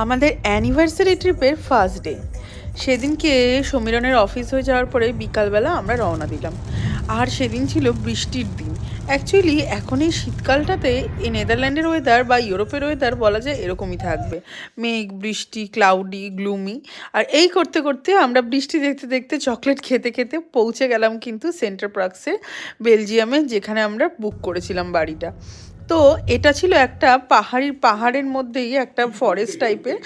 আমাদের অ্যানিভার্সারি ট্রিপের first day সেদিনকে সমীরণের অফিস হয়ে যাওয়ার পরে বিকালবেলা আমরা রওনা দিলাম। আর সেদিন ছিল বৃষ্টির দিন। অ্যাকচুয়ালি এখন এই শীতকালটাতে এই নেদারল্যান্ডের ওয়েদার বা ইউরোপের ওয়েদার বলা যায় এরকমই থাকবে, মেঘ বৃষ্টি ক্লাউডি গ্লুমি। আর এই করতে করতে আমরা বৃষ্টি দেখতে দেখতে চকলেট খেতে খেতে পৌঁছে গেলাম কিন্তু সেন্টার পার্কসে, বেলজিয়ামে, যেখানে আমরা বুক করেছিলাম বাড়িটা। তো এটা ছিল একটা পাহাড়ের মধ্যেই একটা ফরেস্ট টাইপের।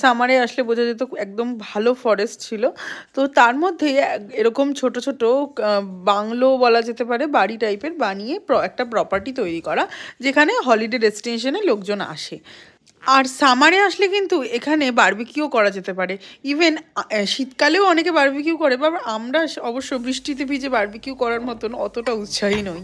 সামারে আসলে বোঝা যেত একদম ভালো ফরেস্ট ছিল। তো তার মধ্যে এরকম ছোট ছোট বাংলো বলা যেতে পারে, বাড়ি টাইপের বানিয়ে একটা প্রপার্টি তৈরি করা, যেখানে হলিডে ডেস্টিনেশনে লোকজন আসে। আর সামারে আসলে কিন্তু এখানে বারবিকিউ করা যেতে পারে। ইভেন শীতকালেও অনেকে বারবিকিউ করে, বা আমরা অবশ্য বৃষ্টিতে ভিজে বারবিকিউ করার মতন অতটা উৎসাহী নই।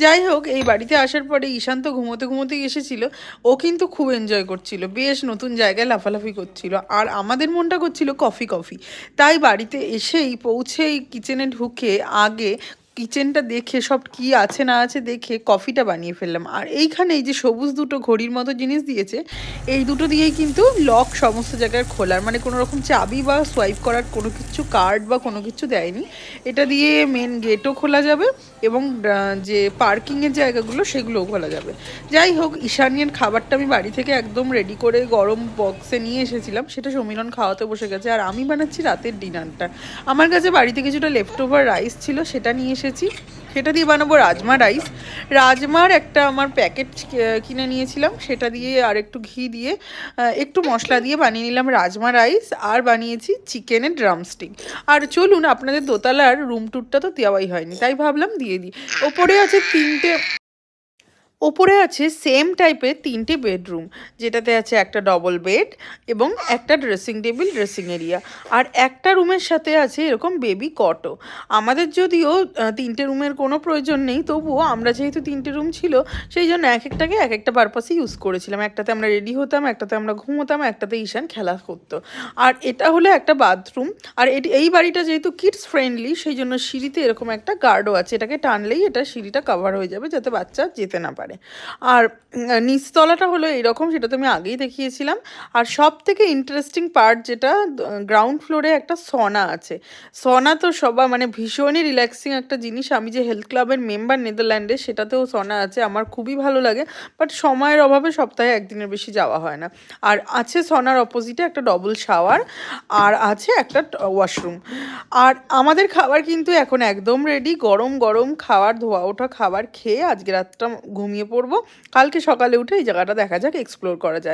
যাই হোক, এই বাড়িতে আসার পরে ঈশান্ত ঘুমোতে ঘুমোতেই এসেছিল। ও কিন্তু খুব এনজয় করছিল, বেশ নতুন জায়গায় লাফালাফি করছিল, আর আমাদের মনটা করছিল কফি কফি। তাই বাড়িতে এসেই পৌঁছেই কিচেনে ঢুকে আগে কিচেনটা দেখে সব কি আছে না আছে দেখে কফিটা বানিয়ে ফেললাম। আর এইখানে এই যে সবুজ দুটো ঘড়ির মতো জিনিস দিয়েছে, এই দুটো দিয়েই কিন্তু লক সমস্ত জায়গায় খোলার, মানে কোনো রকম চাবি বা সোয়াইপ করার কোনো কিছু কার্ড বা কোনো কিছু দেয়নি। এটা দিয়ে মেন গেটও খোলা যাবে এবং যে পার্কিংয়ের জায়গাগুলো সেগুলোও খোলা যাবে। যাই হোক, ঈশানিয়ার খাবারটা আমি বাড়ি থেকে একদম রেডি করে গরম বক্সে নিয়ে এসেছিলাম, সেটা সমীরণ খাওয়াতে বসে গেছে। আর আমি বানাচ্ছি রাতের ডিনারটা। আমার কাছে বাড়িতে কিছুটা লেফট ওভার রাইস ছিল, সেটা নিয়ে এসেছি। সেটা দিয়ে বানাবো রাজমা রাইস। রাজমার একটা আমার প্যাকেট কিনে নিয়েছিলাম, সেটা দিয়ে আর একটু ঘি দিয়ে একটু মশলা দিয়ে বানিয়ে নিলাম রাজমা রাইস। আর বানিয়েছি চিকেনের ড্রামস্টিক। আর চলুন, আপনাদের দোতলার রুম ট্যুরটা তো দেওয়াই হয়নি, তাই ভাবলাম দিয়ে দিই। ওপরে আছে ওপরে আছে সেম টাইপের 3টে বেডরুম, যেটাতে আছে একটা ডবল বেড এবং একটা ড্রেসিং টেবিল, ড্রেসিং এরিয়া। আর একটা রুমের সাথে আছে এরকম বেবি কটও। আমাদের যদিও 3টে রুমের কোনো প্রয়োজন নেই, তবুও আমরা যেহেতু 3টে রুম ছিল, সেই জন্য এক একটাকে এক একটা পারপাসে ইউজ করেছিলাম। একটাতে আমরা রেডি হতাম, একটাতে আমরা ঘুমোতাম, একটাতে ঈশান খেলা করতো। আর এটা হলো একটা বাথরুম। আর এই বাড়িটা যেহেতু কিডস ফ্রেন্ডলি, সেই জন্য সিঁড়িতে এরকম একটা গার্ডও আছে, এটাকে টানলেই এটা সিঁড়িটা কভার হয়ে যাবে, যাতে বাচ্চা যেতে না পারে। আর নিচতলাটা হলো এরকম, সেটা তো আমি আগেই দেখিয়েছিলাম। আর সব থেকে ইন্টারেস্টিং পার্ট যেটা, গ্রাউন্ড ফ্লোরে একটা সনা আছে। সনা তো সবার মানে ভীষণই রিল্যাক্সিং একটা জিনিস। আমি যে হেলথ ক্লাবের মেম্বার নেদারল্যান্ডে, সেটাতেও সনা আছে, আমার খুবই ভালো লাগে। বাট সময়ের অভাবে সপ্তাহে একদিনের বেশি যাওয়া হয় না। আর আছে সনার অপোজিটে একটা ডবল শাওয়ার, আর আছে একটা ওয়াশরুম। আর আমাদের খাবার কিন্তু এখন একদম রেডি, গরম গরম খাবার, ধোয়া ওঠা খাবার খেয়ে আজকে রাতটা ঘুমিয়ে পড়বো। কালকে সকালে উঠে এই জায়গাটা দেখা যাক, এক্সপ্লোর করা যায়।